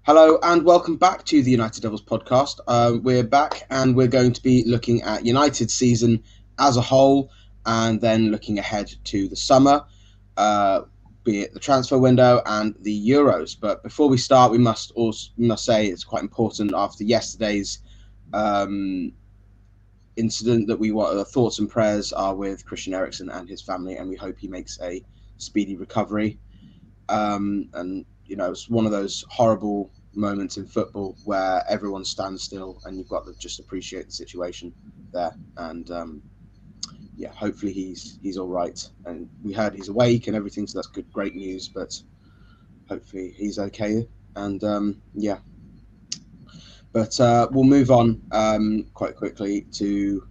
Hello and welcome back to the United Devils podcast. We're back and we're going to be looking at United's season as a whole and then looking ahead to the summer, be it the transfer window and the Euros. But before we start, we must say it's quite important after yesterday's incident that we want thoughts and prayers are with Christian Eriksen and his family, and we hope he makes a speedy recovery. And it's one of those horrible moments in football where everyone stands still and you've got to just appreciate the situation there. And hopefully he's all right. And we heard he's awake and everything, so that's great news. But hopefully he's okay. And but we'll move on quite quickly to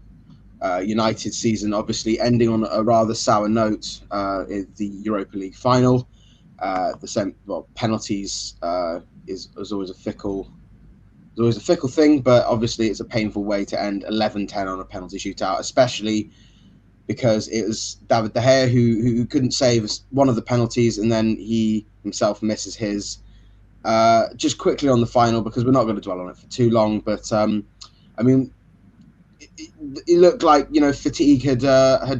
United season. Obviously, ending on a rather sour note in the Europa League final. Penalties is always a fickle thing, but obviously it's a painful way to end 11-10 on a penalty shootout, especially because it was David De Gea who couldn't save one of the penalties, and then he himself misses his. Just quickly on the final, because we're not going to dwell on it for too long, but it looked like fatigue had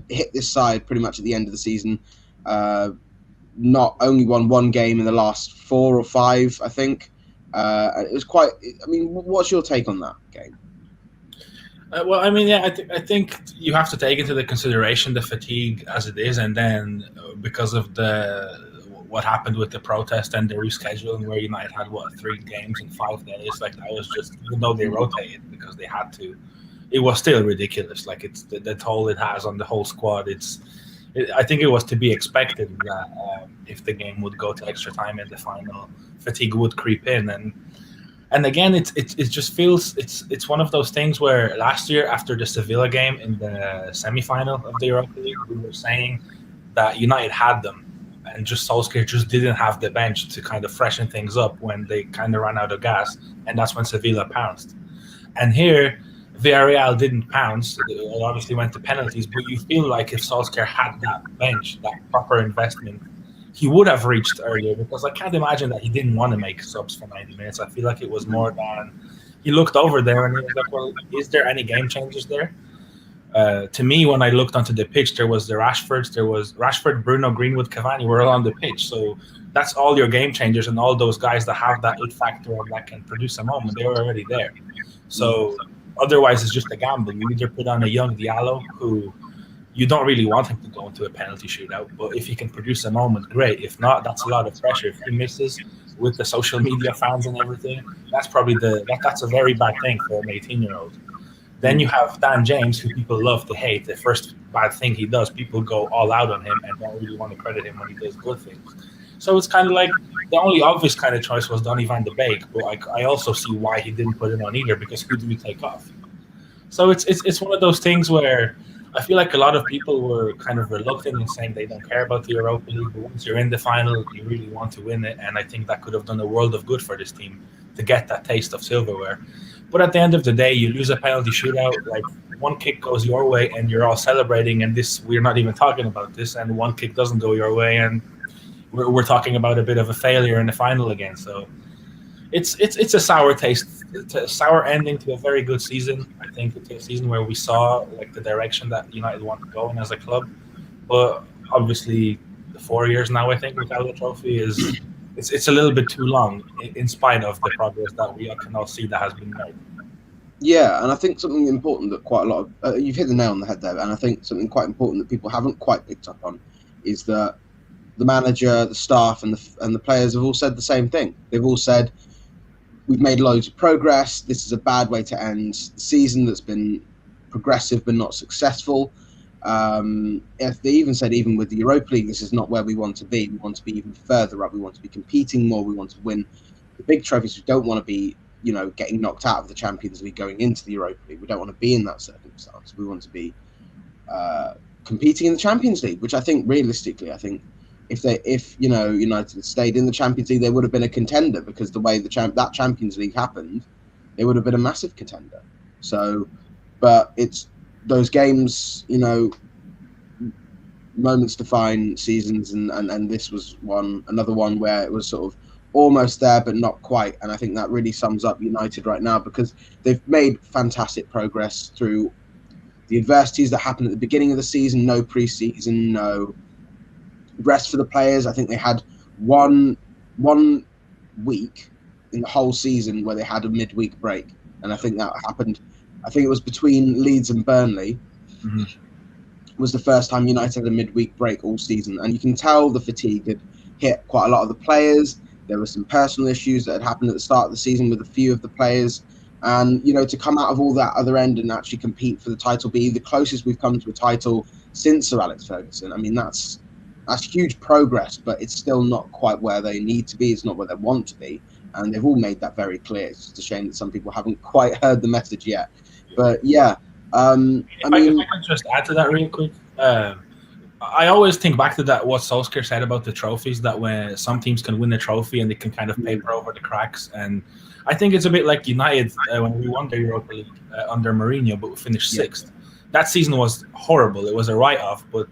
hit this side pretty much at the end of the season. Not only won one game in the last 4 or 5, I think. It was quite. What's your take on that game? I think you have to take into the consideration the fatigue as it is, and then because of what happened with the protest and the rescheduling, where United had 3 games in 5 days. Like, that was just, even though they rotated because they had to, it was still ridiculous. Like, it's the toll it has on the whole squad. I think it was to be expected that if the game would go to extra time in the final, fatigue would creep in, and again, it just feels it's one of those things where last year after the Sevilla game in the semi-final of the Europa League, we were saying that United had them, and just Solskjaer just didn't have the bench to kind of freshen things up when they kind of ran out of gas, and that's when Sevilla pounced. And here, Villarreal didn't pounce. It obviously went to penalties, but you feel like if Solskjaer had that bench, that proper investment, he would have reached earlier, because I can't imagine that he didn't want to make subs for 90 minutes. I feel like it was more than he looked over there and he was like, well, is there any game changers there? To me, when I looked onto the pitch, there was Rashford, Bruno, Greenwood, Cavani were all on the pitch. So that's all your game changers, and all those guys that have that it factor and that can produce a moment, they were already there. So otherwise, it's just a gamble. You either put on a young Diallo, who you don't really want him to go into a penalty shootout, but if he can produce a moment, great. If not, that's a lot of pressure. If he misses with the social media fans and everything, that's probably that's a very bad thing for an 18-year-old. Then you have Dan James, who people love to hate. The first bad thing he does, people go all out on him and don't really want to credit him when he does good things. So it's kind of like the only obvious kind of choice was Donny van de Beek, but I also see why he didn't put him on either, because who do we take off? So it's one of those things where I feel like a lot of people were kind of reluctant in saying they don't care about the Europa League, but once you're in the final, you really want to win it, and I think that could have done a world of good for this team to get that taste of silverware. But at the end of the day, you lose a penalty shootout, like one kick goes your way and you're all celebrating, and we're not even talking about this, and one kick doesn't go your way and we're talking about a bit of a failure in the final again. So it's a sour taste. It's a sour ending to a very good season. I think it's a season where we saw like the direction that United want to go in as a club. But obviously, the 4 years now, I think, without the trophy it's a little bit too long, in spite of the progress that we can all see that has been made. Yeah, and I think something important that quite a lot of you've hit the nail on the head there, and I think something quite important that people haven't quite picked up on is that the manager, the staff, and the players have all said the same thing. They've all said, we've made loads of progress. This is a bad way to end the season that's been progressive but not successful. If they even said, even with the Europa League, this is not where we want to be. We want to be even further up. We want to be competing more. We want to win the big trophies. We don't want to be, getting knocked out of the Champions League going into the Europa League. We don't want to be in that circumstance. We want to be competing in the Champions League, which I think realistically, if United had stayed in the Champions League, they would have been a contender, because the way that Champions League happened, they would have been a massive contender. So, but it's those games, moments define seasons, and this was another one where it was sort of almost there, but not quite. And I think that really sums up United right now, because they've made fantastic progress through the adversities that happened at the beginning of the season. No pre-season, no rest for the players. I think they had one week in the whole season where they had a midweek break, and I think that happened. I think it was between Leeds and Burnley. Mm-hmm. Was the first time United had a midweek break all season, and you can tell the fatigue had hit quite a lot of the players. There were some personal issues that had happened at the start of the season with a few of the players, and to come out of all that other end and actually compete for the title, be the closest we've come to a title since Sir Alex Ferguson. I mean, that's huge progress, but it's still not quite where they need to be. It's not where they want to be, and they've all made that very clear. It's just a shame that some people haven't quite heard the message yet. But yeah, if I could just add to that real quick. I always think back to that what Solskjaer said about the trophies, that when some teams can win a trophy and they can kind of paper over the cracks. And I think it's a bit like United when we won the Europa League under Mourinho, but we finished sixth. That season was horrible. It was a write-off, but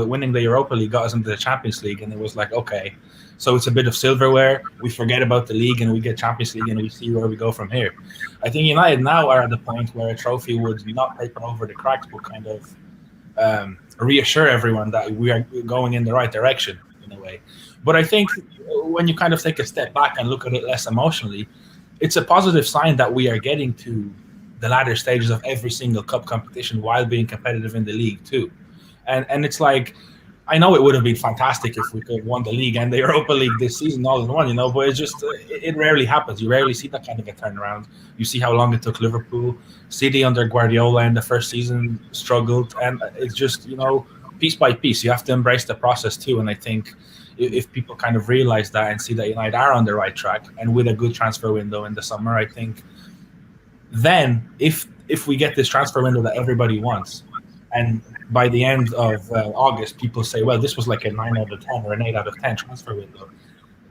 winning the Europa League got us into the Champions League, and it was like, okay, so it's a bit of silverware. We forget about the league and we get Champions League and we see where we go from here. I think United now are at the point where a trophy would not paper over the cracks, but kind of reassure everyone that we are going in the right direction in a way. But I think when you kind of take a step back and look at it less emotionally, it's a positive sign that we are getting to the latter stages of every single cup competition while being competitive in the league too. And it's like, I know it would have been fantastic if we could have won the league and the Europa League this season all in one, but it's just, it rarely happens. You rarely see that kind of a turnaround. You see how long it took Liverpool. City under Guardiola in the first season struggled, and it's just, piece by piece. You have to embrace the process too. And I think if people kind of realize that and see that United are on the right track, and with a good transfer window in the summer, I think then if we get this transfer window that everybody wants, and by the end of August, people say, well, this was like a 9 out of 10 or an 8 out of 10 transfer window.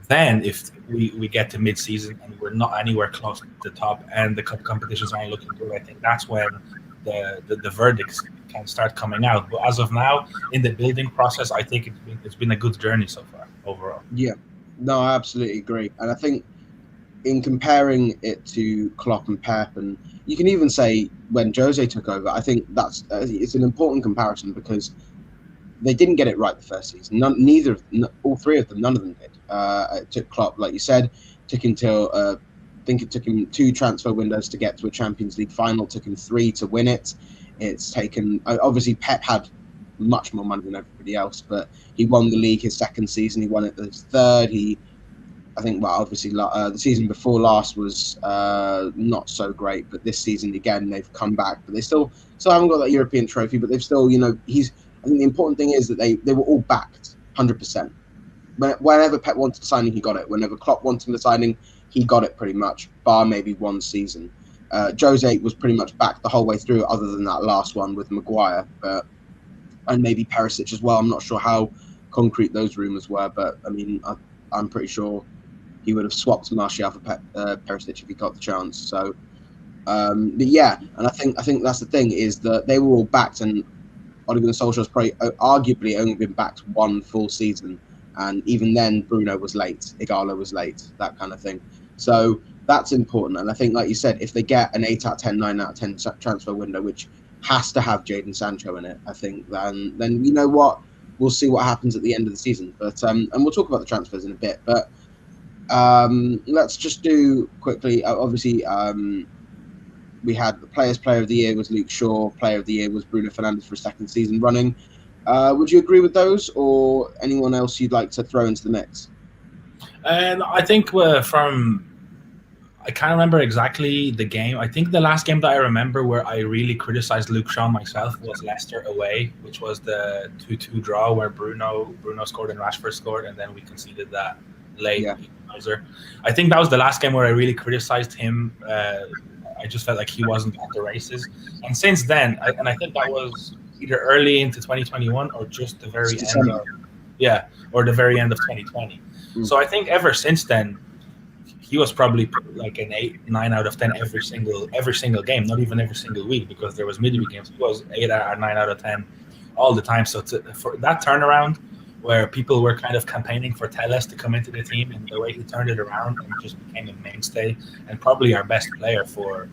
Then if we get to mid-season and we're not anywhere close to the top and the cup competitions aren't looking good, I think that's when the verdicts can start coming out. But as of now, in the building process, I think it's been a good journey so far overall. Yeah, no, I absolutely agree. And I think in comparing it to Klopp and Pep, and you can even say when Jose took over, I think it's an important comparison, because they didn't get it right the first season. All three of them, none of them did. It took Klopp, like you said, I think it took him 2 transfer windows to get to a Champions League final. Took him 3 to win it. It's taken, obviously Pep had much more money than everybody else, but he won the league his second season. He won it his third. Obviously the season before last was not so great, but this season again they've come back, but they still haven't got that European trophy. But they've still, I think the important thing is that they were all backed 100%. Whenever Pep wanted a signing, he got it. Whenever Klopp wanted a signing, he got it pretty much, bar maybe one season. Jose was pretty much backed the whole way through, other than that last one with Maguire, and maybe Perisic as well. I'm not sure how concrete those rumours were, but I mean, I'm pretty sure he would have swapped Martial for Perisic if he got the chance. So, but yeah, and I think that's the thing, is that they were all backed, and Ole Gunnar Solskjaer's probably arguably only been backed one full season, and even then Bruno was late, Igalo was late, that kind of thing. So that's important, and I think, like you said, if they get an 8 out of 10, 9 out of 10 transfer window, which has to have Jadon Sancho in it, I think then you know what, we'll see what happens at the end of the season. But and we'll talk about the transfers in a bit, but let's just do quickly. Obviously, we had the Player of the Year was Luke Shaw. Player of the Year was Bruno Fernandes for a second season running. Would you agree with those, or anyone else you'd like to throw into the mix? And I think I can't remember exactly the game. I think the last game that I remember where I really criticized Luke Shaw myself was Leicester away, which was the 2-2 draw where Bruno scored and Rashford scored, and then we conceded that late. Yeah. I think that was the last game where I really criticized him. I just felt like he wasn't at the races. And since then, I think that was either early into 2021 or just the very end or the very end of 2020. So I think ever since then, he was probably like an 8, 9 out of 10 every single game, not even every single week, because there was midweek games. He was 8 or 9 out of 10 all the time. So for that turnaround, where people were kind of campaigning for Telles to come into the team, and the way he turned it around and just became a mainstay and probably our best player for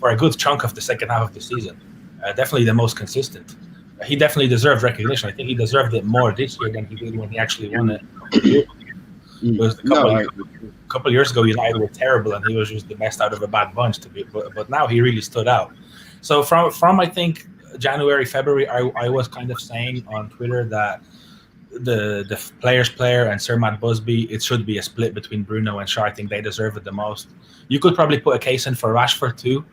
a good chunk of the second half of the season. Definitely the most consistent. He definitely deserved recognition. I think he deserved it more this year than he did when he actually won it a couple of years ago. It was a couple of years ago, United were terrible, and he was just the best out of a bad bunch. But now he really stood out. So from I think January, February, I was kind of saying on Twitter that the player's player and Sir Matt Busby, it should be a split between Bruno and Shaw. I think they deserve it the most. You could probably put a case in for Rashford too,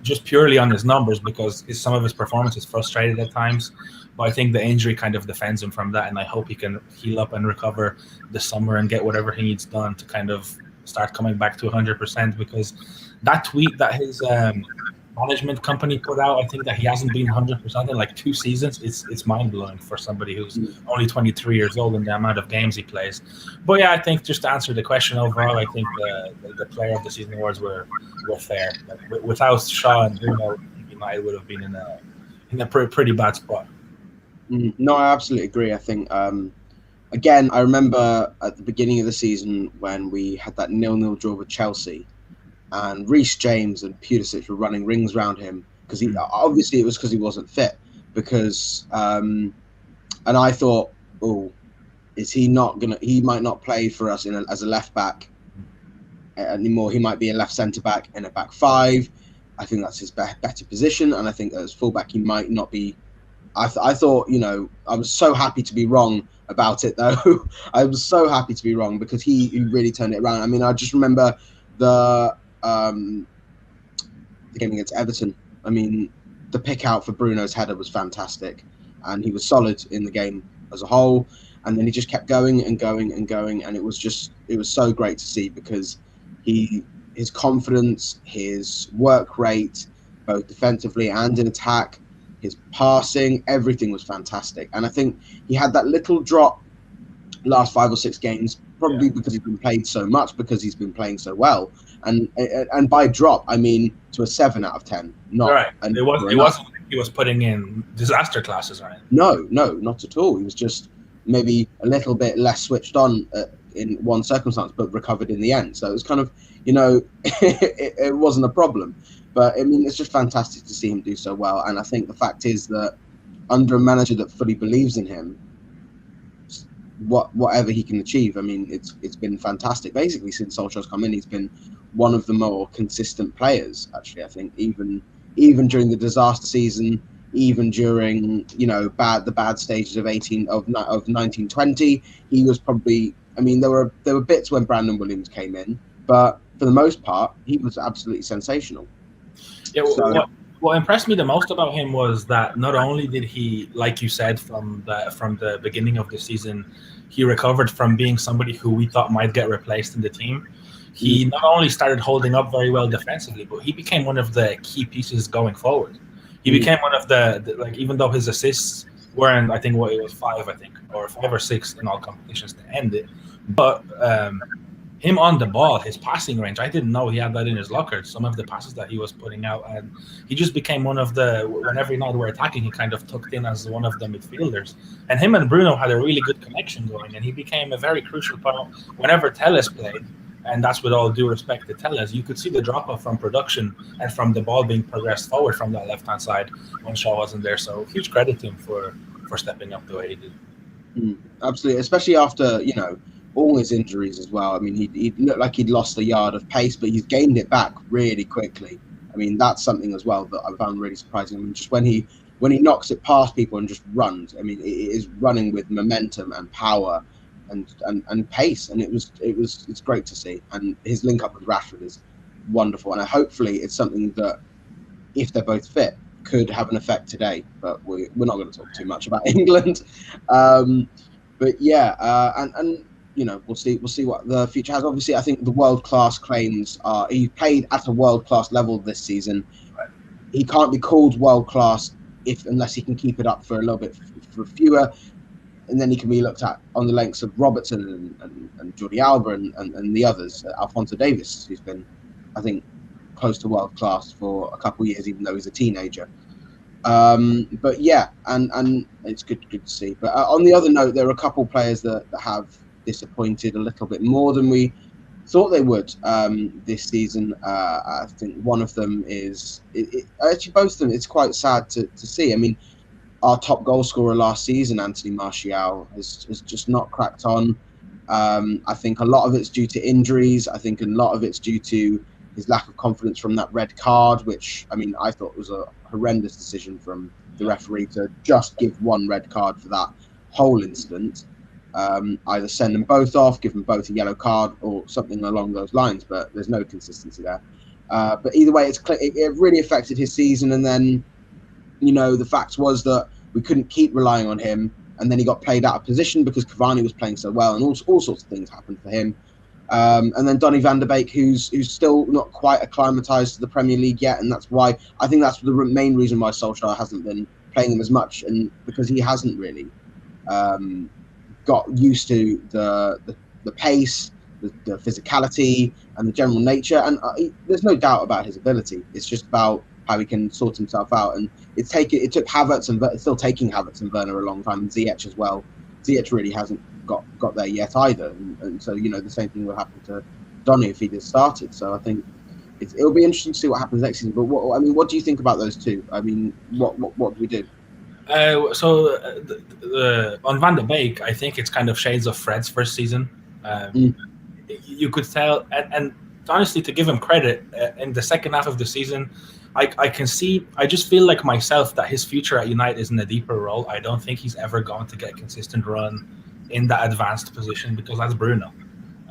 just purely on his numbers, because some of his performance is frustrated at times. But I think the injury kind of defends him from that, and I hope he can heal up and recover this summer and get whatever he needs done to kind of start coming back to 100%. Because that tweet that his management company put out, I think that he hasn't been 100% in like 2 seasons. It's mind-blowing for somebody who's only 23 years old and the amount of games he plays. But yeah, I think just to answer the question overall, I think the player of the season awards were fair. Like, without Shaw and Bruno, United would have been in a pretty bad spot. No, I absolutely agree. I think, again, I remember at the beginning of the season when we had that 0-0 draw with Chelsea, and Reece James and Pulisic were running rings around him because obviously it was because he wasn't fit. And I thought, is he not gonna? He might not play for us as a left back anymore. He might be a left centre back in a back five. I think that's his better position, and I think as fullback he might not be. I thought, I was so happy to be wrong about it, though. I was so happy to be wrong because he really turned it around. I mean, I just remember the game against Everton. I mean, the pick out for Bruno's header was fantastic, and he was solid in the game as a whole. And then he just kept going and going and going, and it was so great to see because his confidence, his work rate, both defensively and in attack, his passing, everything was fantastic. And I think he had that little drop last 5 or 6 games, probably because he's been played so much, because he's been playing so well. And by drop, I mean to a 7 out of 10. Not right. It wasn't he was putting in disaster classes, right? No, not at all. He was just maybe a little bit less switched on in one circumstance, but recovered in the end. So it was kind of, it wasn't a problem. But, I mean, it's just fantastic to see him do so well. And I think the fact is that under a manager that fully believes in him, whatever he can achieve, I mean, it's been fantastic. Basically, since Solskjaer's come in, he's been one of the more consistent players, actually, I think. Even during the disaster season, even during, the bad stages of 1920, he was probably, I mean, there were bits when Brandon Williams came in, but for the most part, he was absolutely sensational. Yeah, what impressed me the most about him was that not only did he, like you said, from the beginning of the season, he recovered from being somebody who we thought might get replaced in the team. He not only started holding up very well defensively, but he became one of the key pieces going forward. He became one of the even though his assists weren't, I think, it was 5, or 5 or 6 in all competitions to end it. But him on the ball, his passing range, I didn't know he had that in his locker. Some of the passes that he was putting out, and he just became one of when every night we're attacking, he kind of tucked in as one of the midfielders. And him and Bruno had a really good connection going, and he became a very crucial part whenever Telles played. And that's with all due respect to Telles. You could see the drop-off from production and from the ball being progressed forward from that left-hand side when Shaw wasn't there. So huge credit to him for stepping up the way he did. Absolutely, especially after, all his injuries as well. I mean, he looked like he'd lost a yard of pace, but he's gained it back really quickly. I mean, that's something as well that I found really surprising. I mean, just when he knocks it past people and just runs, I mean, it is running with momentum and power and pace, and it's great to see. And his link up with Rashford is wonderful, and hopefully it's something that, if they're both fit, could have an effect today. But we're not going to talk too much about England. But yeah, and we'll see what the future has. Obviously, I think the world-class claims are he played at a world-class level this season. He can't be called world-class unless he can keep it up for a little bit for fewer, and then he can be looked at on the lengths of Robertson and Jordi Alba and the others. Alphonso Davies, who's been, I think, close to world-class for a couple of years, even though he's a teenager. But yeah, and it's good to see. But on the other note, there are a couple players that have disappointed a little bit more than we thought they would this season. I think one of them is actually both of them. It's quite sad to see. I mean, our top goal scorer last season, Anthony Martial, has just not cracked on. I think a lot of it's due to injuries. I think a lot of it's due to his lack of confidence from that red card, which, I mean, I thought was a horrendous decision from the referee to just give one red card for that whole incident. Either send them both off, give them both a yellow card, or something along those lines, but there's no consistency there. But either way, it really affected his season. And then, the fact was that we couldn't keep relying on him, and then he got played out of position because Cavani was playing so well, and all sorts of things happened for him. And then Donny van de Beek, who's still not quite acclimatized to the Premier League yet, and that's why I think that's the main reason why Solskjaer hasn't been playing him as much, and because he hasn't really got used to the pace, the physicality, and the general nature. And there's no doubt about his ability. It's just about how he can sort himself out. And it took Havertz and it's still taking Havertz and Werner a long time, and Ziyech as well. Ziyech really hasn't got there yet either, and so the same thing will happen to Donny if he just started. So I think it'll be interesting to see what happens next season. But what do you think about those two? I mean, what do we do? On Van de Beek, I think it's kind of shades of Fred's first season. You could tell, and honestly, to give him credit, in the second half of the season, I can see. I just feel like myself that his future at United is in a deeper role. I don't think he's ever going to get a consistent run in that advanced position because that's Bruno,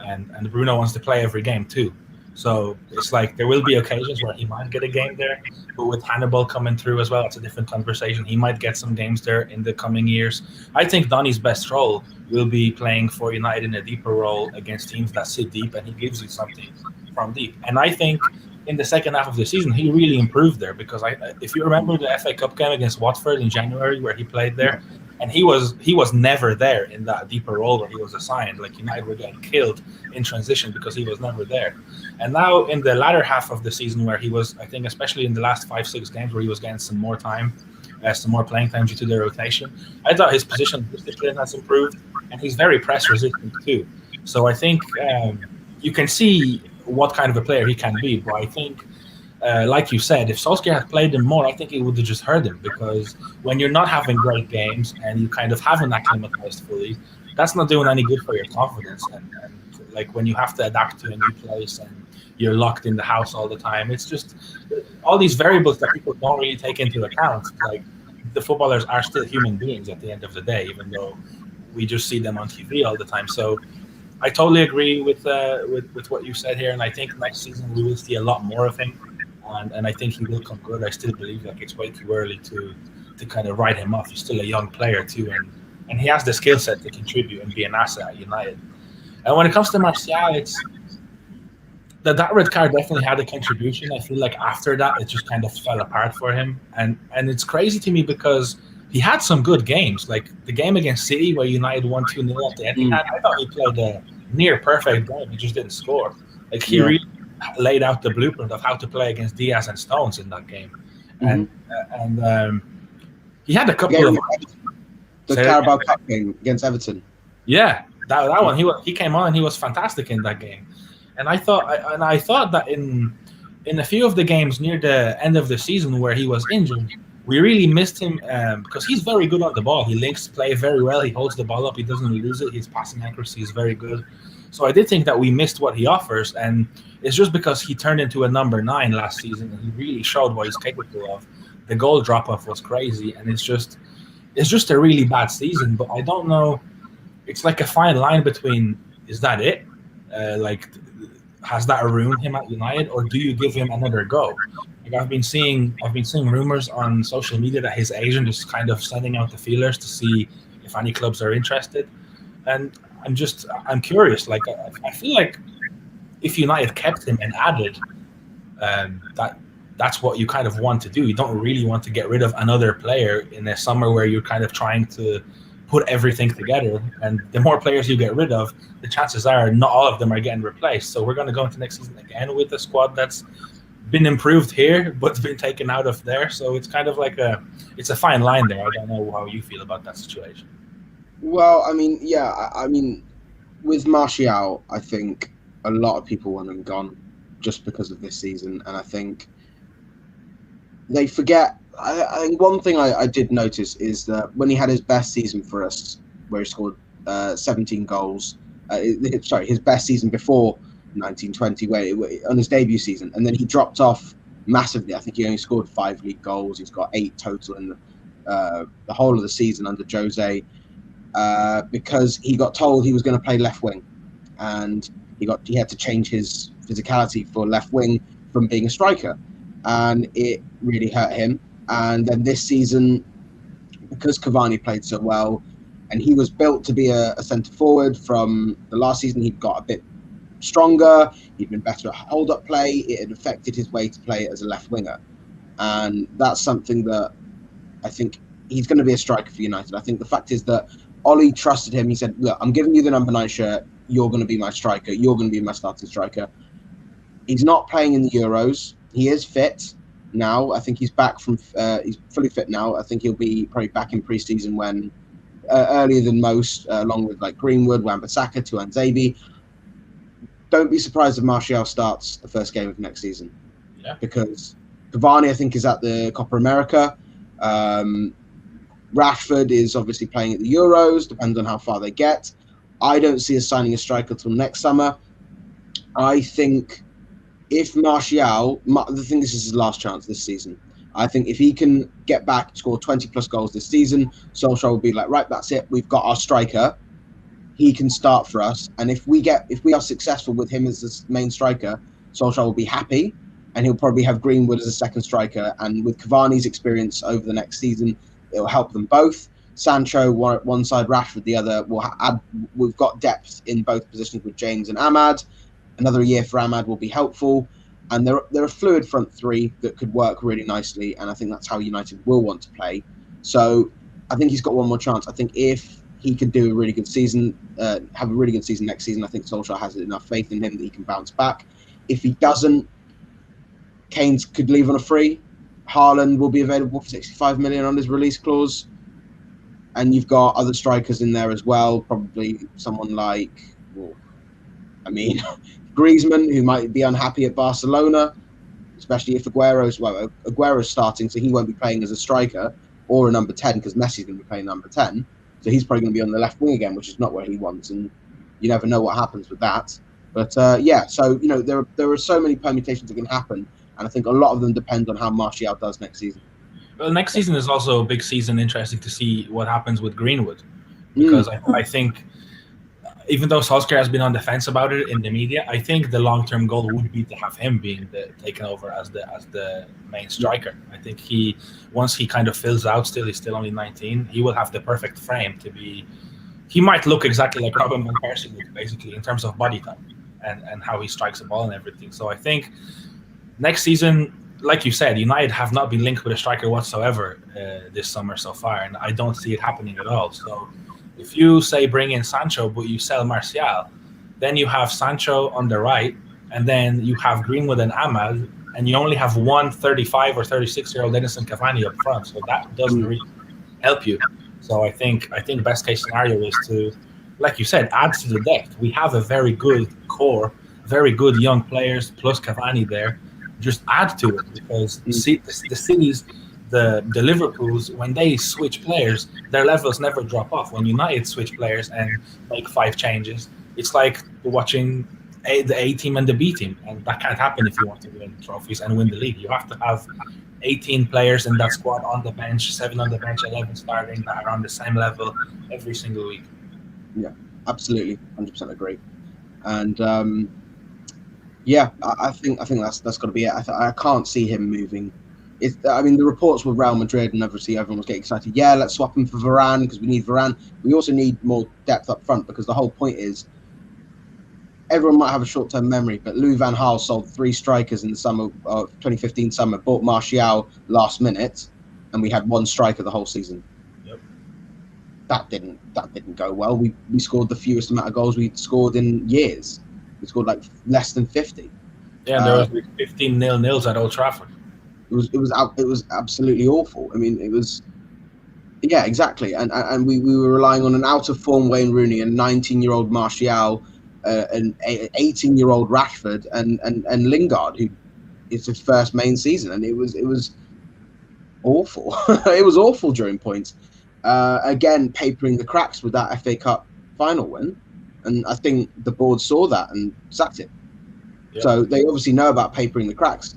and Bruno wants to play every game too. So it's like there will be occasions where he might get a game there, but with Hannibal coming through as well, it's a different conversation. He might get some games there in the coming years. I think Donny's best role will be playing for United in a deeper role against teams that sit deep, and he gives you something from deep. And I think in the second half of the season, he really improved there because if you remember the FA Cup game against Watford in January where he played there, and he was never there in that deeper role where he was assigned. Like United were getting killed in transition because he was never there. And now in the latter half of the season where he was, I think especially in the last 5-6 games where he was getting some more time, some more playing time due to the rotation, I thought his position discipline has improved, and he's very press resistant too. So I think you can see what kind of a player he can be. But I think, like you said, if Solskjaer had played him more, I think it would have just hurt him, because when you're not having great games and you kind of haven't acclimatized fully, that's not doing any good for your confidence. And like when you have to adapt to a new place and you're locked in the house all the time, it's just all these variables that people don't really take into account. Like the footballers are still human beings at the end of the day, even though we just see them on TV all the time. So I totally agree with what you said here, and I think next season we will see a lot more of him, and I think he will come good. I still believe like it's way too early to kind of write him off. He's still a young player too, and he has the skill set to contribute and be an asset at United. And when it comes to Martial, it's that red card definitely had a contribution. I feel like after that it just kind of fell apart for him, and it's crazy to me because he had some good games, like the game against City where United won 2-0 at the end. I thought he played a near perfect game. He just didn't score. Like he really laid out the blueprint of how to play against Diaz and Stones in that game. And he had a couple of the Carabao Cup game against Everton. Yeah, that one he came on and he was fantastic in that game. And I thought that in a few of the games near the end of the season where he was injured, we really missed him because he's very good on the ball. He links play very well. He holds the ball up. He doesn't lose it. His passing accuracy is very good. So I did think that we missed what he offers, and it's just because he turned into a number 9 last season, and he really showed what he's capable of. The goal drop-off was crazy, and it's just a really bad season. But I don't know. It's like a fine line between, is that it? Has that ruined him at United, or do you give him another go? Like I've been seeing rumors on social media that his agent is kind of sending out the feelers to see if any clubs are interested, and I'm curious. Like I feel like if United kept him and added, that's what you kind of want to do. You don't really want to get rid of another player in a summer where you're kind of trying to put everything together, and the more players you get rid of, the chances are not all of them are getting replaced. So we're going to go into next season again with a squad that's been improved here, but been taken out of there. So it's kind of like it's a fine line there. I don't know how you feel about that situation. Well, I mean, yeah, I mean, with Martial, I think a lot of people want him gone just because of this season, and I think they forget. I think one thing I did notice is that when he had his best season for us, where he scored 17 goals, sorry, his best season before 1920, on his debut season, and then he dropped off massively. I think he only scored 5 league goals. He's got 8 total in the whole of the season under Jose, because he got told he was going to play left wing, and he had to change his physicality for left wing from being a striker, and it really hurt him. And then this season, because Cavani played so well, and he was built to be a centre forward from the last season, he'd got a bit stronger, he'd been better at hold-up play, it had affected his way to play as a left winger. And that's something that I think he's going to be a striker for United. I think the fact is that Ollie trusted him. He said, look, I'm giving you the number 9 shirt, you're going to be my striker, you're going to be my starting striker. He's not playing in the Euros. He is fit now. I think he's back from. He's fully fit now. I think he'll be probably back in pre-season when earlier than most, along with like Greenwood, Wan-Bissaka, Tuanzebe. Don't be surprised if Martial starts the first game of next season. Yeah. Because Cavani, I think, is at the Copa America. Rashford is obviously playing at the Euros. Depends on how far they get. I don't see us signing a striker till next summer. I think. If Martial, the thing is, this is his last chance this season. I think if he can get back, score 20 plus goals this season, Solskjaer will be like, right, that's it. We've got our striker. He can start for us. And if we are successful with him as the main striker, Solskjaer will be happy, and he'll probably have Greenwood as a second striker. And with Cavani's experience over the next season, it will help them both. Sancho one side, Rashford the other. We've got depth in both positions with James and Ahmad. Another year for Ahmad will be helpful, and they're a fluid front three that could work really nicely, and I think that's how United will want to play. So I think he's got one more chance. I think if he can do a really good season, have a really good season next season, I think Solskjaer has enough faith in him that he can bounce back. If he doesn't, Kane could leave on a free. Haaland will be available for 65 million on his release clause, and you've got other strikers in there as well, probably someone like, Griezmann, who might be unhappy at Barcelona, especially if Aguero's starting, so he won't be playing as a striker or a number 10 because Messi's going to be playing number 10. So he's probably going to be on the left wing again, which is not what he wants, and you never know what happens with that. But so there are so many permutations that can happen, and I think a lot of them depend on how Martial does next season. Well, next season is also a big season. Interesting to see what happens with Greenwood, because I think. Even though Solskjaer has been on the fence about it in the media, I think the long-term goal would be to have him being taken over as the main striker. I think once he kind of fills out, he's still only 19, he will have the perfect frame to be. He might look exactly like Robin van Persie, basically, in terms of body type and how he strikes the ball and everything. So I think next season, like you said, United have not been linked with a striker whatsoever this summer so far, and I don't see it happening at all. So. If you say bring in Sancho, but you sell Martial, then you have Sancho on the right, and then you have Greenwood and Ahmad, and you only have one 35 or 36-year-old Edinson Cavani up front. So that doesn't really help you. So I think best case scenario is to, like you said, add to the depth. We have a very good core, very good young players, plus Cavani there. Just add to it, because the cities. The Liverpools, when they switch players, their levels never drop off. When United switch players and make 5 changes, it's like watching the A team and the B team, and that can't happen if you want to win trophies and win the league. You have to have 18 players in that squad on the bench, 7 on the bench, 11 starting, that are on the same level every single week. Yeah, absolutely, 100% agree. And I think that's got to be it. I can't see him moving. The reports were Real Madrid, and obviously everyone was getting excited. Yeah, let's swap him for Varane because we need Varane. We also need more depth up front, because the whole point is everyone might have a short-term memory, but Louis van Gaal sold 3 strikers in the summer of 2015 summer, bought Martial last minute, and we had 1 striker the whole season. Yep. That didn't go well. We scored the fewest amount of goals we'd scored in years. We scored like less than 50. Yeah, and there was like 15 nil-nils at Old Trafford. It was absolutely awful. I mean, it was. Yeah, exactly. And we were relying on an out of form Wayne Rooney, and 19-year-old Martial, an 18-year-old Rashford, and Lingard, who it's his first main season, and it was awful. It was awful during points. Again, papering the cracks with that FA Cup final win, and I think the board saw that and sacked it. Yeah. So they obviously know about papering the cracks,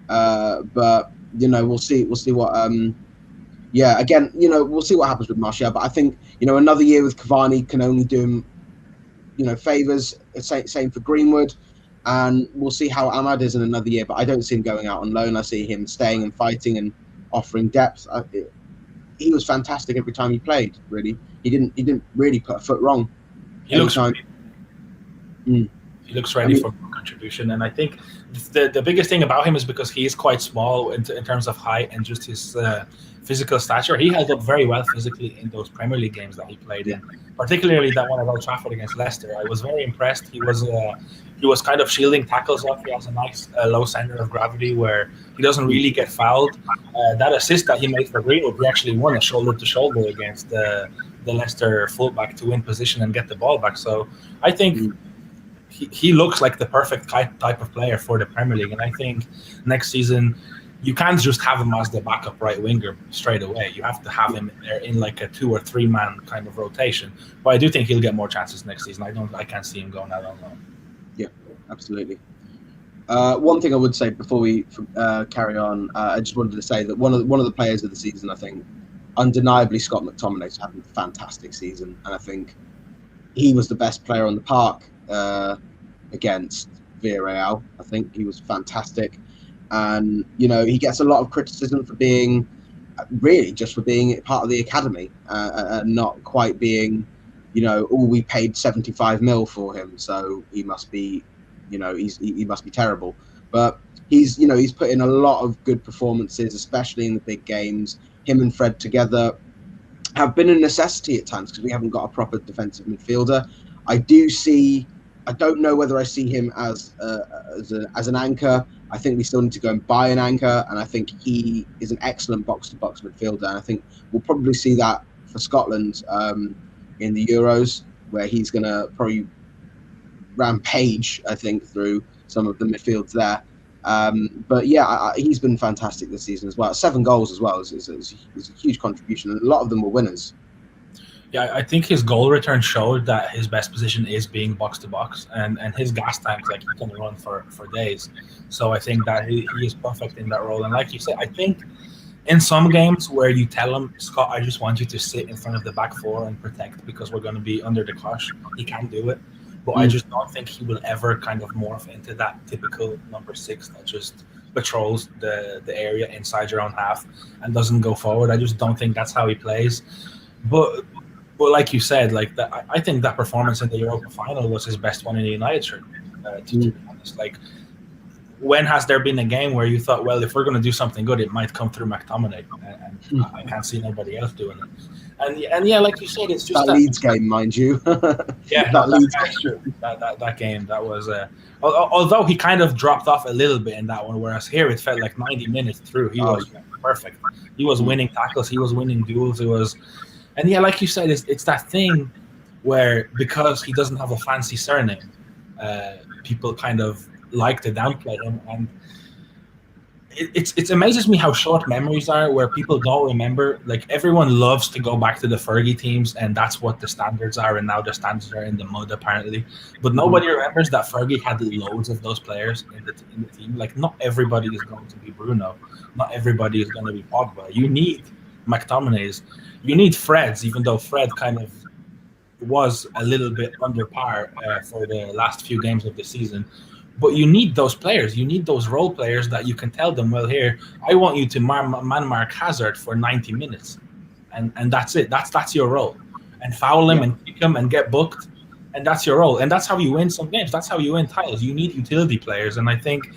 but we'll see what. Yeah, again, we'll see what happens with Martial, but I think another year with Cavani can only do him favours. Same for Greenwood. And we'll see how Ahmad is in another year, but I don't see him going out on loan. I see him staying and fighting and offering depth. He was fantastic every time he played. Really, he didn't really put a foot wrong. He looks ready for contribution, and I think the biggest thing about him is because he is quite small in terms of height and just his physical stature. He held up very well physically in those Premier League games that he played in, particularly that one at Old Trafford against Leicester. I was very impressed. He was kind of shielding tackles up. He has a nice low center of gravity where he doesn't really get fouled. That assist that he made for Greenwood, he actually won a shoulder to shoulder against the Leicester fullback to win position and get the ball back. So I think he looks like the perfect type of player for the Premier League, and I think next season you can't just have him as the backup right winger straight away. You have to have him there in like a 2 or 3 man kind of rotation. But I do think he'll get more chances next season. I can't see him going out on loan. Yeah, absolutely. One thing I would say before we carry on, I just wanted to say that one of the players of the season, I think, undeniably Scott McTominay's having a fantastic season, and I think he was the best player on the park against Villarreal. I think he was fantastic. And he gets a lot of criticism for being part of the academy and not quite being we paid 75 mil for him, so he must be he must be terrible. But he's put in a lot of good performances, especially in the big games. Him and Fred together have been a necessity at times because we haven't got a proper defensive midfielder. I don't know whether I see him as an anchor. I think we still need to go and buy an anchor, and I think he is an excellent box-to-box midfielder. And I think we'll probably see that for Scotland in the Euros, where he's going to probably rampage, I think, through some of the midfields there. But yeah, he's been fantastic this season as well. 7 goals as well is a huge contribution, and a lot of them were winners. Yeah, I think his goal return showed that his best position is being box to box, and his gas tanks, like, he can run for days. So I think that he is perfect in that role. And like you said, I think in some games where you tell him, Scott, I just want you to sit in front of the back four and protect because we're going to be under the cosh, he can do it. But I just don't think he will ever kind of morph into that typical number 6 that just patrols the area inside your own half and doesn't go forward. I just don't think that's how he plays. But like you said, like that, I think that performance in the Europa final was his best one in the United shirt. To be honest, like, when has there been a game where you thought, well, if we're going to do something good, it might come through McTominay, and I can't see nobody else doing it. And yeah, like you said, it's just that Leeds game, mind you. Yeah, that game, that was. Although he kind of dropped off a little bit in that one, whereas here it felt like 90 minutes through he was perfect. He was winning tackles, he was winning duels, and yeah, like you said, it's that thing where because he doesn't have a fancy surname, people kind of like to downplay him, and it amazes me how short memories are, where people don't remember. Like, everyone loves to go back to the Fergie teams, and that's what the standards are, and now the standards are in the mud apparently. But nobody remembers that Fergie had loads of those players in the team. Like, not everybody is going to be Bruno, not everybody is going to be Pogba. You need McTominay's. You need Fred's, even though Fred kind of was a little bit under par for the last few games of the season. But you need those players. You need those role players that you can tell them, well, here, I want you to man-mark Hazard for 90 minutes. And that's it. That's your role. And foul him and kick him and get booked. And that's your role. And that's how you win some games. That's how you win titles. You need utility players. And I think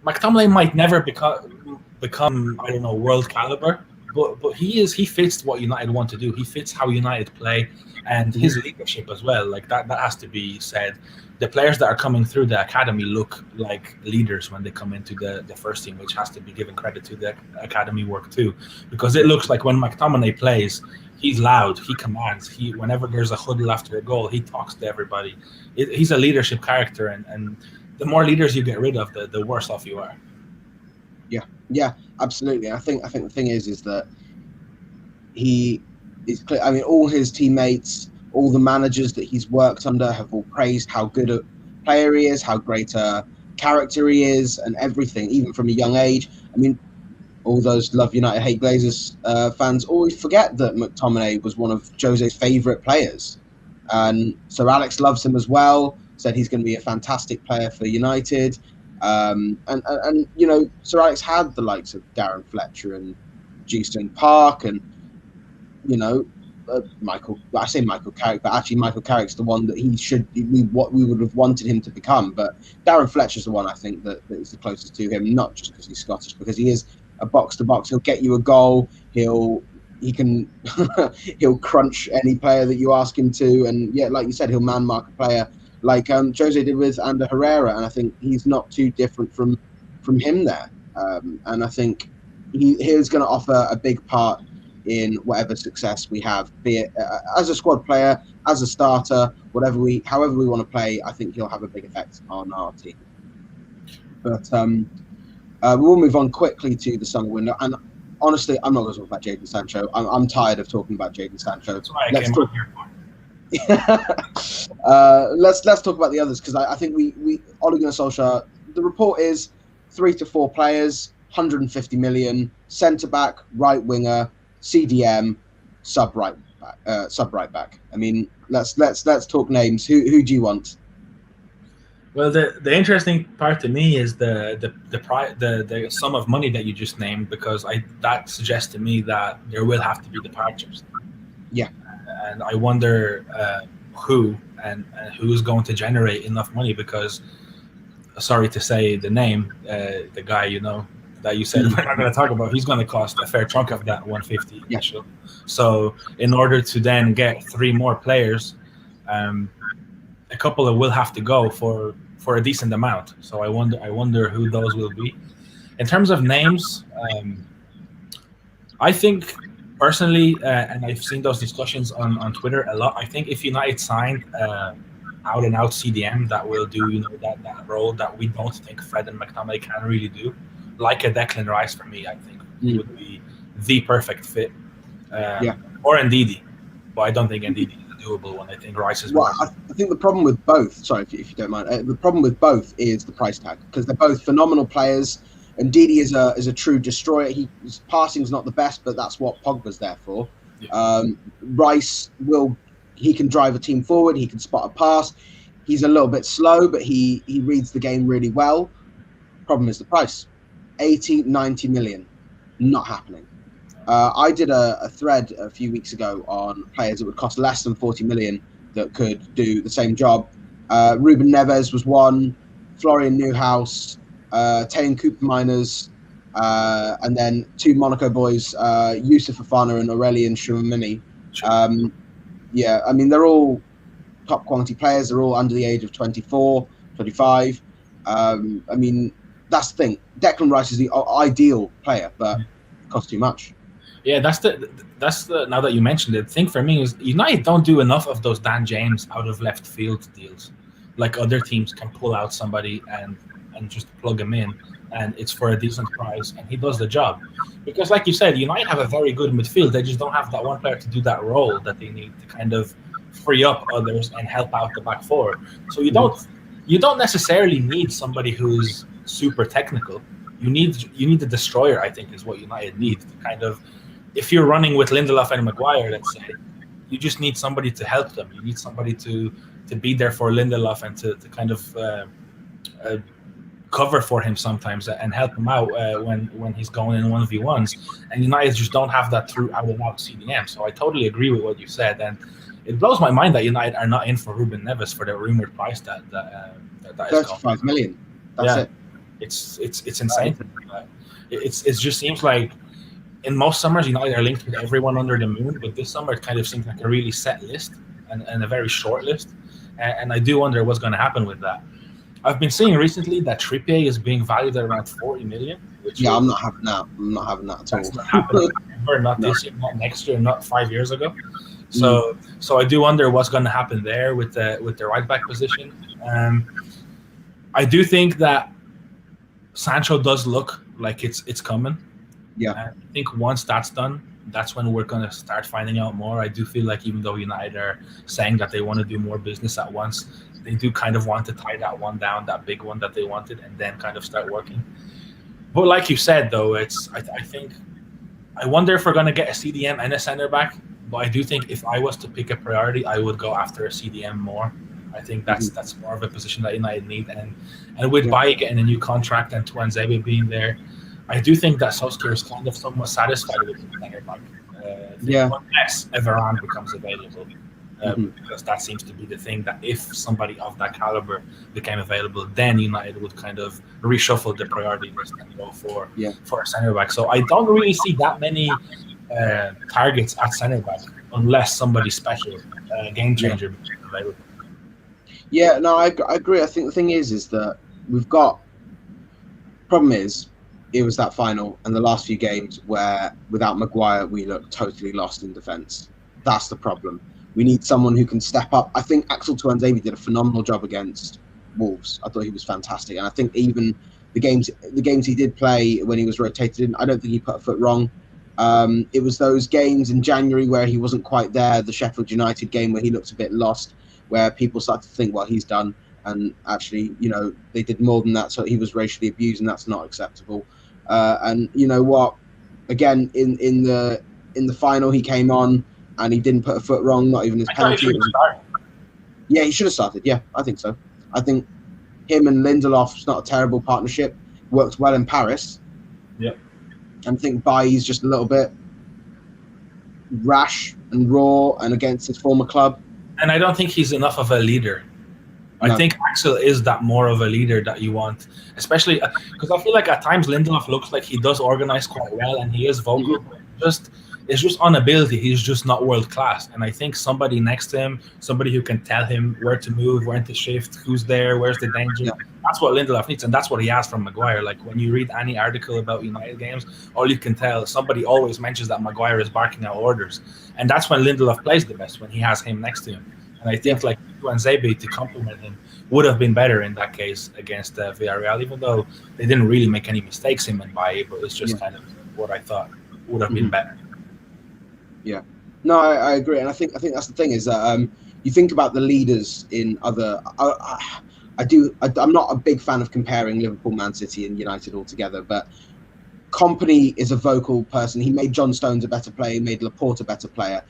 McTominay might never become I don't know, world caliber. but he fits what United want to do. He fits how United play, and his leadership as well. Like that has to be said. The players that are coming through the academy look like leaders when they come into the first team, which has to be given credit to the academy work too, because it looks like when McTominay plays, he's loud, he commands. Whenever there's a huddle after a goal, he talks to everybody. He's a leadership character, and the more leaders you get rid of, the worse off you are. Yeah, absolutely. I think the thing is that he is clear. I mean, all his teammates, all the managers that he's worked under have all praised how good a player he is, how great a character he is, and everything, even from a young age. I mean, all those Love United, Hate Glazers fans always forget that McTominay was one of Jose's favourite players. And Sir Alex loves him as well, said he's going to be a fantastic player for United. And you know, Sir Alex had the likes of Darren Fletcher and Geeston Park and, you know, Michael Carrick, but actually Michael Carrick's the one that what we would have wanted him to become. But Darren Fletcher's the one I think that is the closest to him, not just because he's Scottish, because he is a box to box. He'll get you a goal. He can he'll crunch any player that you ask him to, and yeah, like you said, he'll man mark a player like Jose did with Ander Herrera, and I think he's not too different from him there. And I think he's going to offer a big part in whatever success we have, be it as a squad player, as a starter, however we want to play. I think he'll have a big effect on our team. But we will move on quickly to the summer window. And honestly, I'm not going to talk about Jadon Sancho. I'm tired of talking about Jadon Sancho. That's why I came on here for. Let's talk about the others, because I think we Ole Gunnar Solskjaer, the report is 3 to 4 players, 150 million, centre back, right winger, CDM, sub right back. I mean, let's talk names. Who do you want? Well, the interesting part to me is the sum of money that you just named, because that suggests to me that there will have to be departures. Yeah. And I wonder who and who's going to generate enough money, because, sorry to say the name, the guy, you know, that you said we're not going to talk about, he's going to cost a fair chunk of that 150. Yeah. So in order to then get 3 more players, a couple of will have to go for a decent amount. So I wonder who those will be. In terms of names, I think personally, and I've seen those discussions on Twitter a lot, I think if United signed out and out CDM that will do, you know, that role that we don't think Fred and McTominay can really do, like a Declan Rice, for me, I think he would be the perfect fit. Or Ndidi, but I don't think Ndidi is a doable one. I think Rice is. Well, I think the problem with both, sorry if you don't mind, the problem with both is the price tag, because they're both phenomenal players. Ndidi is a true destroyer. His passing's not the best, but that's what Pogba's there for. Yeah. Rice he can drive a team forward. He can spot a pass. He's a little bit slow, but he reads the game really well. Problem is the price. 80, 90 million. Not happening. I did a thread a few weeks ago on players that would cost less than 40 million that could do the same job. Ruben Neves was one, Florian Neuhaus, Tane Cooper Miners, and then 2 Monaco boys, Youssouf Fofana and Aurelien Tchouameni. Yeah, I mean, they're all top quality players. They're all under the age of 24, 25. I mean, that's the thing. Declan Rice is the ideal player, but it costs too much. Yeah, that's the now that you mentioned it, the thing for me is United don't do enough of those Dan James out of left field deals. Like other teams can pull out somebody and just plug him in, and it's for a decent price, and he does the job. Because like you said, United have a very good midfield. They just don't have that one player to do that role that they need to kind of free up others and help out the back four. So you don't necessarily need somebody who's super technical. You need the destroyer, I think, is what United need to kind of, if you're running with Lindelof and Maguire, let's say, you just need somebody to help them. You need somebody to be there for Lindelof and to kind of cover for him sometimes and help him out when he's going in 1v1s. And United just don't have that through out and out CDM. So I totally agree with what you said, and it blows my mind that United are not in for Ruben Neves for the rumored price that is 35 million. That's it. It's insane. It just seems like in most summers, United are linked with everyone under the moon, but this summer it kind of seems like a really set list and a very short list. And I do wonder what's going to happen with that. I've been seeing recently that Trippier is being valued at around 40 million. Which I'm not having that. I'm not having that at all. That's not happening ever, not this year, not next year, not 5 years ago. So I do wonder what's going to happen there with the right back position. I do think that Sancho does look like it's coming. Yeah. And I think once that's done, that's when we're going to start finding out more. I do feel like even though United are saying that they want to do more business at once, they do kind of want to tie that one down, that big one that they wanted, and then kind of start working. But like you said, though, I think I wonder if we're going to get a CDM and a centre back. But I do think if I was to pick a priority, I would go after a CDM more. I think that's more of a position that United need. And with Bailly getting a new contract and Tuanzebe being there, I do think that Solskjaer is kind of somewhat satisfied with the centre back. Unless a Varane becomes available. Because that seems to be the thing that if somebody of that caliber became available, then United would kind of reshuffle the priority list and go for a centre back. So I don't really see that many targets at centre back unless somebody special, game changer, becomes available. Yeah, no, I agree. I think the thing is that we've got. Problem is, it was that final and the last few games where without Maguire we looked totally lost in defence. That's the problem. We need someone who can step up. I think Axel Tuanzebe did a phenomenal job against Wolves. I thought he was fantastic, and I think even the games he did play when he was rotated in, I don't think he put a foot wrong. It was those games in January where he wasn't quite there, the Sheffield United game where he looked a bit lost, where people started to think, well, he's done, and actually, they did more than that. So he was racially abused, and that's not acceptable. And you know what? Again, in the final, he came on. And he didn't put a foot wrong, not even his penalty. Yeah, he should have started. Yeah, I think so. I think him and Lindelof's not a terrible partnership. Works well in Paris. Yeah. And I think Bailly's just a little bit rash and raw and against his former club. And I don't think he's enough of a leader. I think Axel is that more of a leader that you want, especially because I feel like at times Lindelof looks like he does organize quite well and he is vocal. It's just on ability. He's just not world class. And I think somebody next to him, somebody who can tell him where to move, where to shift, who's there, where's the danger. Yeah. That's what Lindelof needs, and that's what he has from Maguire. Like when you read any article about United games, all you can tell, somebody always mentions that Maguire is barking out orders. And that's when Lindelof plays the best, when he has him next to him. And I think like Tuanzebe to complement him would have been better in that case against Villarreal, even though they didn't really make any mistakes, him and Bailly, but it's just kind of what I thought would have been better. Yeah, no, I agree, and I think that's the thing is that you think about the leaders in other. I'm not a big fan of comparing Liverpool, Man City, and United all together, but Kompany is a vocal person. He made John Stones a better player. He made Laporte a better player.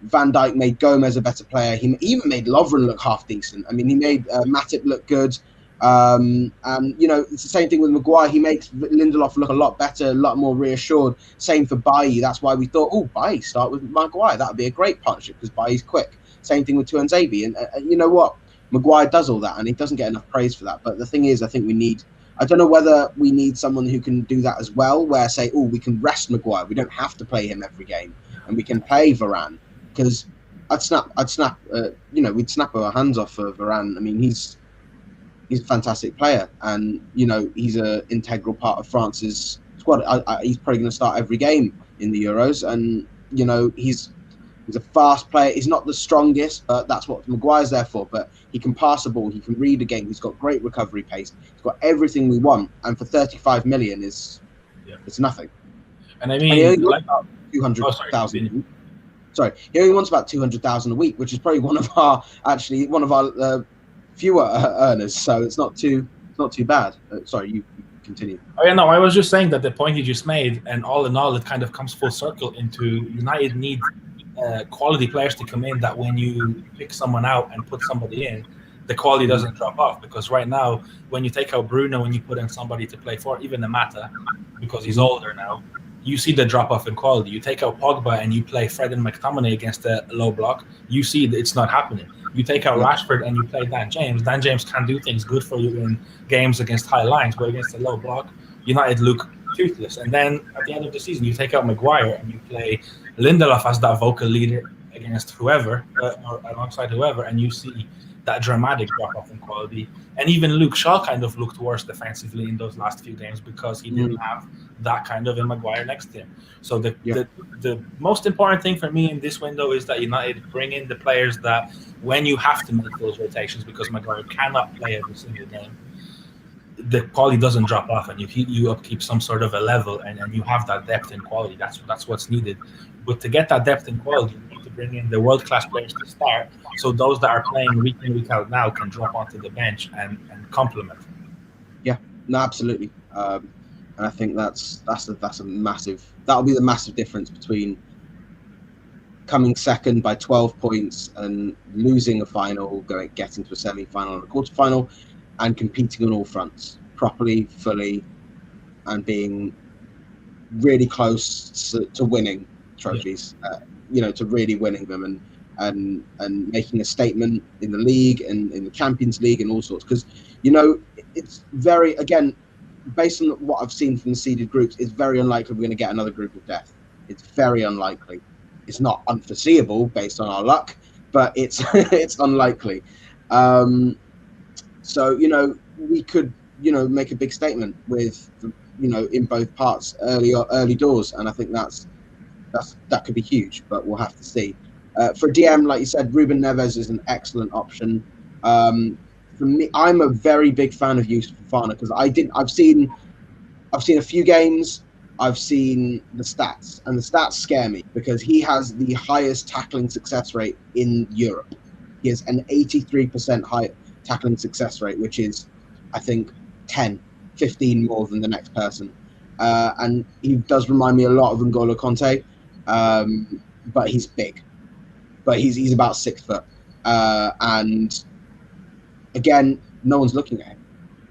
Van Dijk made Gomez a better player. He even made Lovren look half decent. I mean, he made Matip look good. And it's the same thing with Maguire. He makes Lindelof look a lot better, a lot more reassured. Same for Bailly. That's why we thought, Bailly, start with Maguire. That would be a great partnership because Bailly's quick. Same thing with Tuanzebe. And you know what? Maguire does all that, and he doesn't get enough praise for that. But the thing is, I think I don't know whether we need someone who can do that as well, where say, we can rest Maguire. We don't have to play him every game, and we can play Varane. Because we'd snap our hands off for Varane. I mean, he's a fantastic player, and he's an integral part of France's squad. He's probably going to start every game in the Euros, and he's a fast player. He's not the strongest, but that's what Maguire's there for. But he can pass the ball, he can read a game, he's got great recovery pace, he's got everything we want, and for 35 million it's nothing. And I mean, like 200,000. Sorry, he only wants about 200,000 a week, which is probably one of our fewer earners. So it's not too bad. Sorry, you continue. Oh yeah, no, I was just saying that the point you just made, and all in all, it kind of comes full circle into United need quality players to come in. That when you pick someone out and put somebody in, the quality doesn't drop off. Because right now, when you take out Bruno and you put in somebody to play for, even the Mata, because he's older now, you see the drop-off in quality. You take out Pogba and you play Fred and McTominay against a low block, you see that it's not happening. You take out Rashford and you play Dan James. Dan James can do things good for you in games against high lines, but against a low block, United look toothless. And then at the end of the season, you take out Maguire and you play Lindelof as that vocal leader against whoever, or alongside whoever, and you see that dramatic drop off in quality. And even Luke Shaw kind of looked worse defensively in those last few games because he didn't have that kind of a Maguire next to him. So the most important thing for me in this window is that United bring in the players that when you have to make those rotations, because Maguire cannot play every single game, the quality doesn't drop off, and you upkeep some sort of a level, and you have that depth and quality. That's what's needed. But to get that depth and quality, you need to bring in the world-class players to start, so those that are playing week in, week out now can drop onto the bench and complement. Yeah, no, absolutely. And I think that's a massive. That'll be the massive difference between coming second by 12 points and losing a final, getting to a semi-final and a quarter-final, and competing on all fronts properly, fully, and being really close to winning trophies. To really winning them and making a statement in the league and in the Champions League and all sorts. Because it's very, again, based on what I've seen from the seeded groups, it's very unlikely we're going to get another group of death. It's very unlikely. It's not unforeseeable based on our luck, but it's it's unlikely. So we could make a big statement with in both parts early doors, and I think that could be huge, but we'll have to see. For DM, like you said, Ruben Neves is an excellent option. For me, I'm a very big fan of Yusuf Fofana because I've seen a few games. I've seen the stats, and the stats scare me because he has the highest tackling success rate in Europe. He has an 83% high tackling success rate, which is, I think, 15 more than the next person. And he does remind me a lot of N'Golo Conte, but he's big. But he's about 6 foot. And again, no one's looking at him.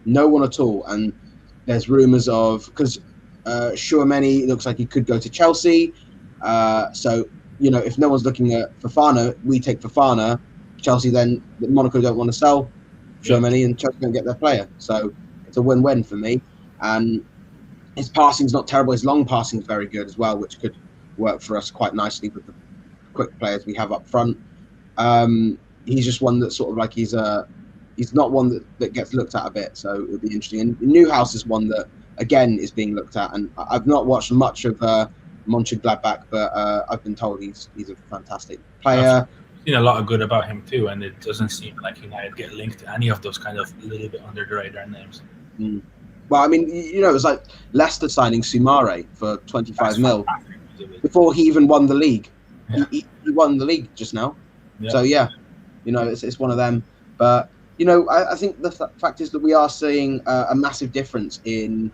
No one at all. And there's rumours of, because Tchouaméni looks like he could go to Chelsea. So, if no one's looking at Fofana, we take Fofana. Chelsea then, Monaco don't want to sell Tchouaméni, and Chelsea don't get their player. So it's a win-win for me. And his passing's not terrible. His long passing is very good as well, which could work for us quite nicely with the quick players we have up front. He's just one that sort of like he's not one that gets looked at a bit. So it'll be interesting. And Newhouse is one that, again, is being looked at. And I've not watched much of Mönchengladbach, but I've been told he's a fantastic player. I've seen a lot of good about him too, and it doesn't seem like United get linked to any of those kind of little bit under the radar names. Well, I mean, it was like Leicester signing Soumare for 25 mil before he even won the league. Yeah. He won the league just now. Yeah. So it's one of them. But I think the fact is that we are seeing a massive difference in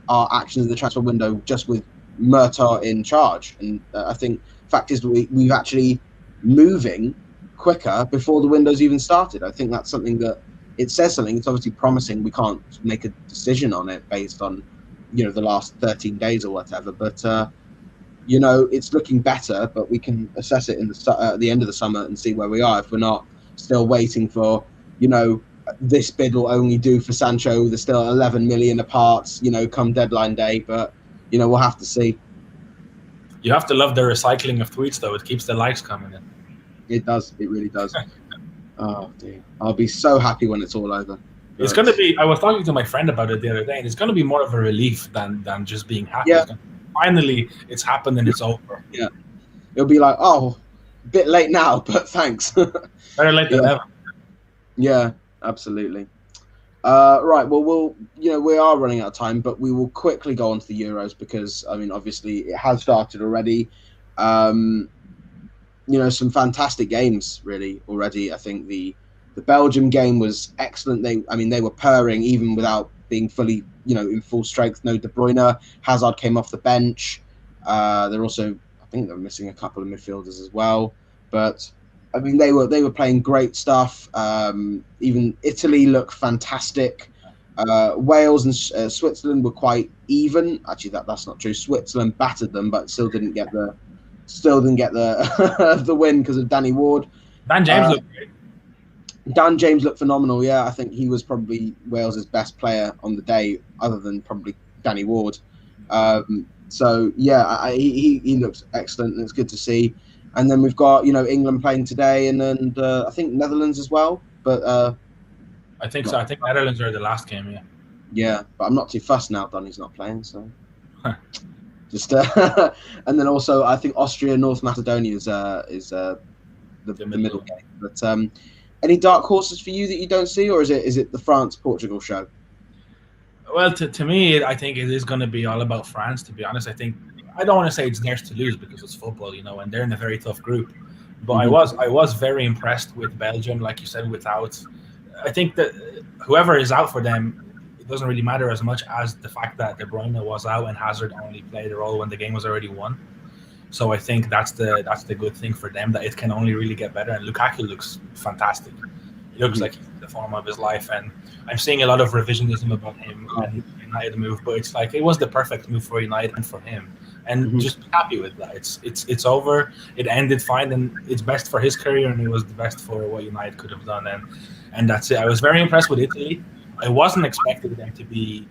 our actions in the transfer window just with Murtaugh in charge, and I think the fact is that we've actually moving quicker before the window's even started. I think that's something that it says something. It's obviously promising. We can't make a decision on it based on the last 13 days or whatever, but it's looking better. But we can assess it at the end of the summer and see where we are. If we're not still waiting for this bid will only do for Sancho, there's still 11 million apart come deadline day, but we'll have to see. You have to love the recycling of tweets, though. It keeps the likes coming in. It does. It really does. Oh, dear. I'll be so happy when it's all over. It's going to be... I was talking to my friend about it the other day, and it's going to be more of a relief than just being happy. Yeah. Finally, it's happened and it's over. Yeah. It'll be like, a bit late now, but thanks. Better late than never. Yeah, absolutely. Right, well, we are running out of time, but we will quickly go on to the Euros because, I mean, obviously it has started already. Some fantastic games, really, already. I think the Belgium game was excellent. They were purring even without being fully, in full strength. No De Bruyne. Hazard came off the bench. They're also, I think they're missing a couple of midfielders as well. But I mean, they were playing great stuff. Even Italy looked fantastic. Wales and Switzerland were quite even. Actually, that's not true. Switzerland battered them, but still didn't get the the win because of Danny Ward. Dan James looked great. Dan James looked phenomenal. Yeah, I think he was probably Wales's best player on the day, other than probably Danny Ward. So yeah, he looks excellent, and it's good to see. And then we've got England playing today, and then I think Netherlands as well. But I think so. I think Netherlands are the last game. Yeah. yeah, but I'm not too fussed now. Donny's not playing, so just and then also I think Austria North Macedonia is the middle game. But any dark horses for you that you don't see, or is it the France Portugal show? Well, to me, I think it is going to be all about France. To be honest, I don't want to say it's theirs to lose because it's football, and they're in a very tough group. But I was very impressed with Belgium, like you said. I think that whoever is out for them, it doesn't really matter as much as the fact that De Bruyne was out and Hazard only played a role when the game was already won. So I think that's the good thing for them, that it can only really get better. And Lukaku looks fantastic. He looks like he's in the form of his life, and I'm seeing a lot of revisionism about him and United move, but it's like it was the perfect move for United and for him, and just be happy with that. It's over. It ended fine, and it's best for his career, and it was the best for what United could have done, and that's it. I was very impressed with Italy. I wasn't expecting them to be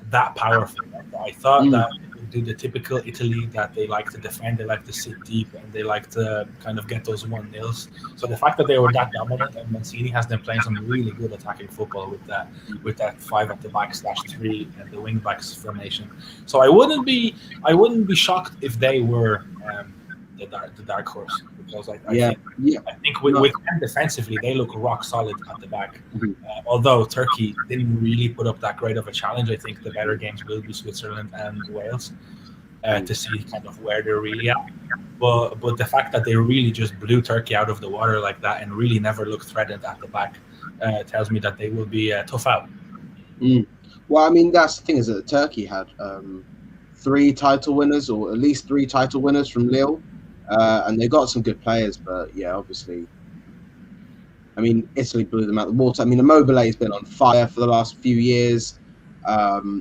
that powerful. I thought that they would do the typical Italy, that they like to defend, they like to sit deep, and they like to kind of get those 1-0s. So the fact that they were that dominant, and Mancini has them playing some really good attacking football with that 5 at the back /3 and the wing backs formation. So I wouldn't be shocked if they were the dark horse, because I think with them defensively, they look rock solid at the back. Although Turkey didn't really put up that great of a challenge, I think the better games will be Switzerland and Wales to see kind of where they're really at. But the fact that they really just blew Turkey out of the water like that and really never looked threatened at the back tells me that they will be tough out. Well, I mean, that's the thing, is that Turkey had 3 title winners, or at least 3 title winners from Lille. And they got some good players, but yeah, obviously, I mean, Italy blew them out the water. I mean, Immobile's been on fire for the last few years.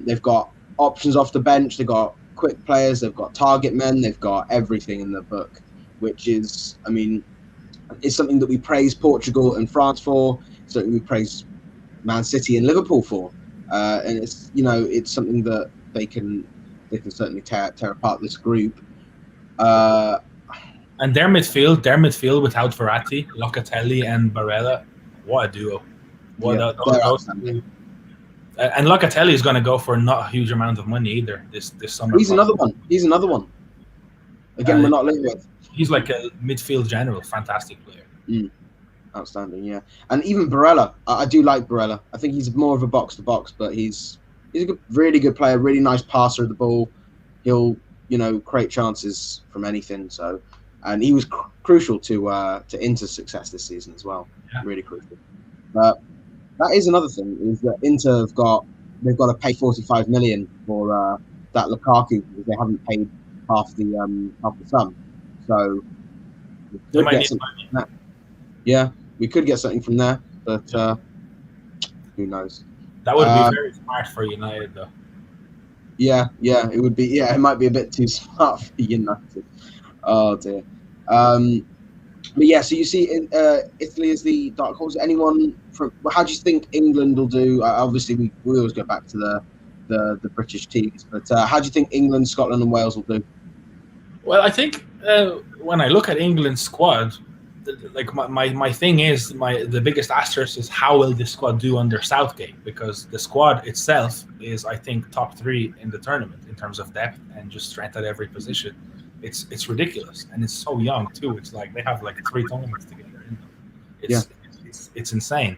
They've got options off the bench. They've got quick players. They've got target men. They've got everything in the book, which is, I mean, it's something that we praise Portugal and France for. It's something we praise Man City and Liverpool for. And it's it's something that they can certainly tear apart this group. And their midfield without Verratti, Locatelli, and Barella, what a duo! And Locatelli is going to go for not a huge amount of money either this summer. He's another one. Again, we're not linked with. He's like a midfield general, fantastic player. Outstanding, yeah. And even Barella, I do like Barella. I think he's more of a box to box, but he's a really good player, really nice passer of the ball. He'll create chances from anything. So. And he was crucial to Inter's success this season as well. Yeah. Really crucial. But that is another thing, is that Inter they've got to pay 45 million for that Lukaku, because they haven't paid half the sum. So we could get something from that. Yeah, we could get something from there, but who knows? That would be very smart for United, though. Yeah, it would be. Yeah, it might be a bit too smart for United. Oh dear. But yeah, so you see, Italy is the dark horse. Anyone from? How do you think England will do? Obviously, we always go back to the British teams, but how do you think England, Scotland, and Wales will do? Well, I think when I look at England's squad, like my thing is the biggest asterisk is how will this squad do under Southgate, because the squad itself is, I think, top 3 in the tournament in terms of depth and just strength at every position. It's ridiculous, and it's so young too. It's like they have like 3 tournaments together in them. It's insane.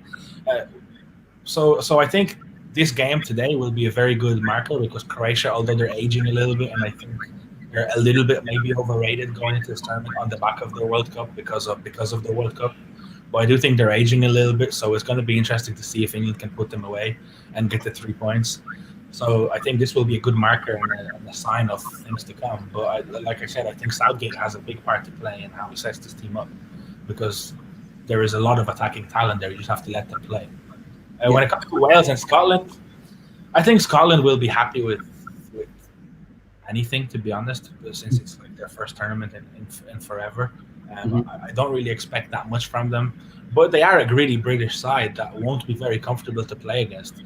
So I think this game today will be a very good marker, because Croatia, although they're aging a little bit, and I think they're a little bit maybe overrated going into this tournament on the back of the World Cup because of the World Cup. But I do think they're aging a little bit, so it's going to be interesting to see if England can put them away and get the 3 points. So I think this will be a good marker and a sign of things to come. But like I said, I think Southgate has a big part to play in how he sets this team up, because there is a lot of attacking talent there. You just have to let them play. When it comes to Wales and Scotland, I think Scotland will be happy with anything, to be honest, since it's like their first tournament in forever. I don't really expect that much from them, but they are a gritty British side that won't be very comfortable to play against.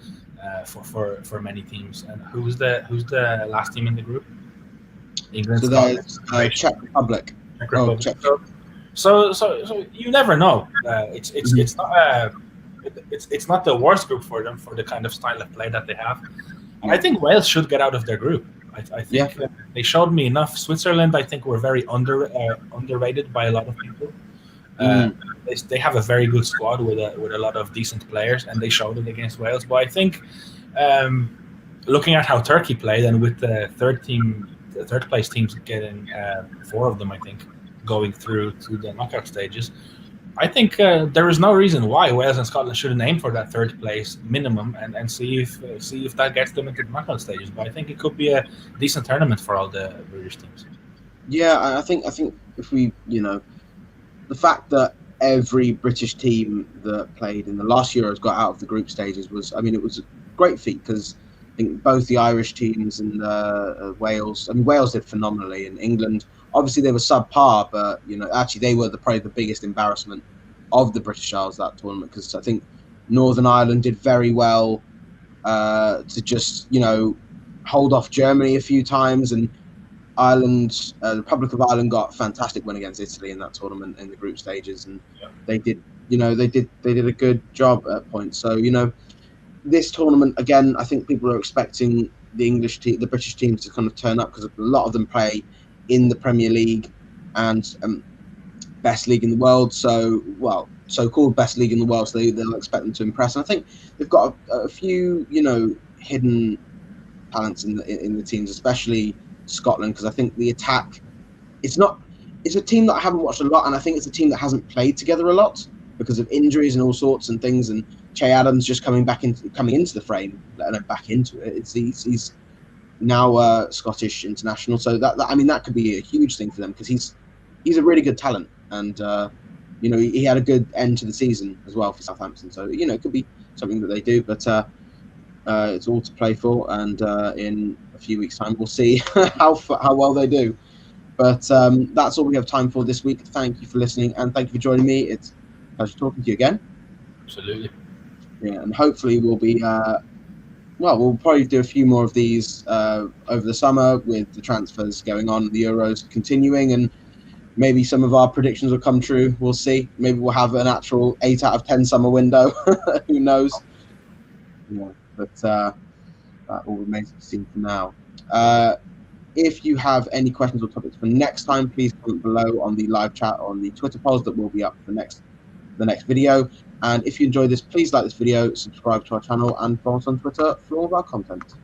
for many teams. And who's the last team in the group? England, So Scotland, there's Croatia, Czech Republic. Czech Oh, Republic. Czech. So you never know. Mhm. It's not the worst group for them for the kind of style of play that they have. And I think Wales should get out of their group. I think they showed me enough. Switzerland, I think, were very underrated by a lot of people. They have a very good squad with a lot of decent players, and they showed it against Wales. But I think, looking at how Turkey played, and with the third place teams getting 4 of them, I think, going through to the knockout stages, I think there is no reason why Wales and Scotland shouldn't aim for that 3rd place minimum and see if that gets them into the knockout stages. But I think it could be a decent tournament for all the British teams. Yeah, I think if we, the fact that every British team that played in the last Euros got out of the group stages was, it was a great feat, because I think both the Irish teams and Wales, Wales did phenomenally, and England, obviously they were subpar, but actually they were probably the biggest embarrassment of the British Isles that tournament, because I think Northern Ireland did very well to just hold off Germany a few times, and Ireland, the Republic of Ireland, got a fantastic win against Italy in that tournament in the group stages, and they did a good job at points. So this tournament again, I think people are expecting the British teams to kind of turn up, because a lot of them play in the Premier League and best league in the world. So-called best league in the world. So they'll expect them to impress. And I think they've got a few hidden talents in the teams, especially Scotland, because I think the attack, it's a team that I haven't watched a lot, and I think it's a team that hasn't played together a lot because of injuries and all sorts and things, and Che Adams just coming into the frame, let alone back into it. He's now a Scottish international, so that could be a huge thing for them, because he's a really good talent, and he had a good end to the season as well for Southampton, so it could be something that they do, but it's all to play for, and in a few weeks' time we'll see how well they do. But that's all we have time for this week. Thank you for listening, and thank you for joining me. It's a pleasure talking to you again. Absolutely. Yeah, and hopefully we'll be we'll probably do a few more of these over the summer, with the transfers going on, the Euros continuing, and maybe some of our predictions will come true. We'll see. Maybe we'll have an actual 8 out of 10 summer window. Who knows? Yeah, but that all remains to be seen for now. If you have any questions or topics for next time, please comment below on the live chat on the Twitter polls that will be up for the next video. And if you enjoyed this, please like this video, subscribe to our channel, and follow us on Twitter for all of our content.